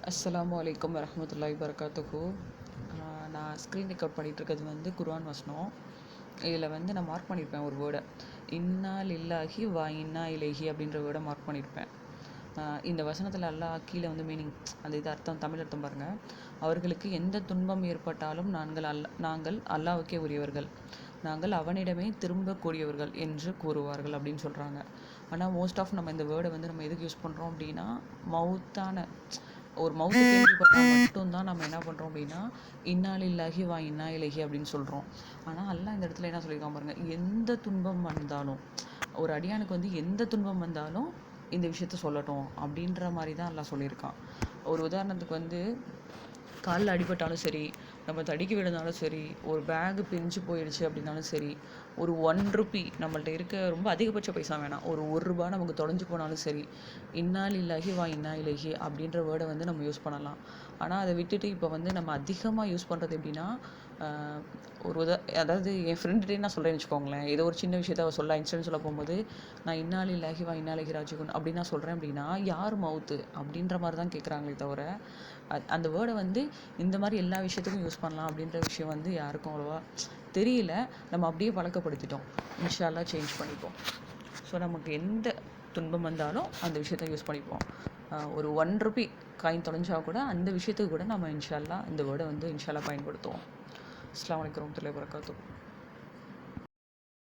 அஸ்ஸலாமு அலைக்கும் வரஹ்மத்துல்லாஹி வபரகாத்துஹு. நான் ஸ்க்ரீன் ரெக்கார்ட் பண்ணிகிட்ருக்கிறது வந்து குர்ஆன் வசனம். இதில் வந்து நான் மார்க் பண்ணியிருப்பேன் ஒரு வேர்டை, இன்னா லில்லாஹி வா இன்னா இலைஹி அப்படின்ற வேர்டை மார்க் பண்ணியிருப்பேன். இந்த வசனத்தில் அல்லாஹ் கீழே வந்து மீனிங், அந்த இது அர்த்தம், தமிழ் அர்த்தம் பாருங்கள். அவர்களுக்கு எந்த துன்பம் ஏற்பட்டாலும் நாங்கள் அல்லாஹ்வுக்கே உரியவர்கள், நாங்கள் அவனிடமே திரும்பக்கூடியவர்கள் என்று கூறுவார்கள் அப்படின்னு சொல்கிறாங்க. ஆனால் மோஸ்ட் ஆஃப் நம்ம இந்த வேர்டை வந்து நம்ம எதுக்கு யூஸ் பண்ணுறோம் அப்படின்னா, ஒரு மவுத்து கேள்விப்பட்டால் மட்டும்தான் நம்ம என்ன பண்ணுறோம் அப்படின்னா இன்னா லில்லாஹி வா இன்னா இலைஹி அப்படின்னு சொல்கிறோம். ஆனால் அல்லாஹ் இந்த இடத்துல என்ன சொல்லியிருக்கான் பாருங்கள், எந்த துன்பம் வந்தாலும், ஒரு அடியானுக்கு வந்து எந்த துன்பம் வந்தாலும் இந்த விஷயத்த சொல்லட்டும் அப்படின்ற மாதிரி தான் அல்லாஹ் சொல்லியிருக்கான். ஒரு உதாரணத்துக்கு வந்து காலில் அடிபட்டாலும் சரி, நம்ம தடுக்கி விழுந்தாலும் சரி, ஒரு பேகு பிரிஞ்சு போயிடுச்சு அப்படின்னாலும் சரி, ஒரு ₹1 நம்மள்ட்ட இருக்க ரொம்ப அதிகபட்ச பைசா வேணாம், ஒரு ₹1 நமக்கு தொலைஞ்சு போனாலும் சரி, இன்னா லில்லாஹி வா இன்னா இலைஹி அப்படின்ற வேர்டை வந்து நம்ம யூஸ் பண்ணலாம். ஆனால் அதை விட்டுட்டு இப்போ வந்து நம்ம அதிகமாக யூஸ் பண்ணுறது எப்படின்னா, அதாவது என் ஃப்ரெண்டுகிட்டே நான் சொல்கிறேன்னு வச்சுக்கோங்களேன், ஏதோ ஒரு சின்ன விஷயத்த அவள் இன்சிடென்ட் சொல்ல போகும்போது, நான் இன்னா லில்லாஹி வா இன்னா இலைஹி ராஜிஊன் அப்படின்னு நான் சொல்கிறேன் அப்படின்னா, யார் மவுத்து அப்படின்ற மாதிரி தான் கேட்குறாங்களே தவிர, அந்த வேர்டை வந்து இந்த மாதிரி எல்லா விஷயத்துக்கும் யூஸ் பண்ணலாம் அப்படின்ற விஷயம் வந்து யாருக்கும் அவ்வளோவா தெரியல. நம்ம அப்படியே பழக்கப்படுத்திட்டோம். இன்ஷா அல்லாஹ் சேஞ்ச் பண்ணிப்போம். ஸோ நமக்கு எந்த துன்பம் வந்தாலும் அந்த விஷயத்தை யூஸ் பண்ணிப்போம். ஒரு ₹1 காயின் தொலைஞ்சா கூட அந்த விஷயத்துக்கு கூட நம்ம இன்ஷா அல்லாஹ் இந்த வேர்டை வந்து இன்ஷா அல்லாஹ் பயன்படுத்துவோம். அஸ்ஸலாமு அலைக்கும் வரஹ்மத்துல்லாஹி வபரகாத்துஹு.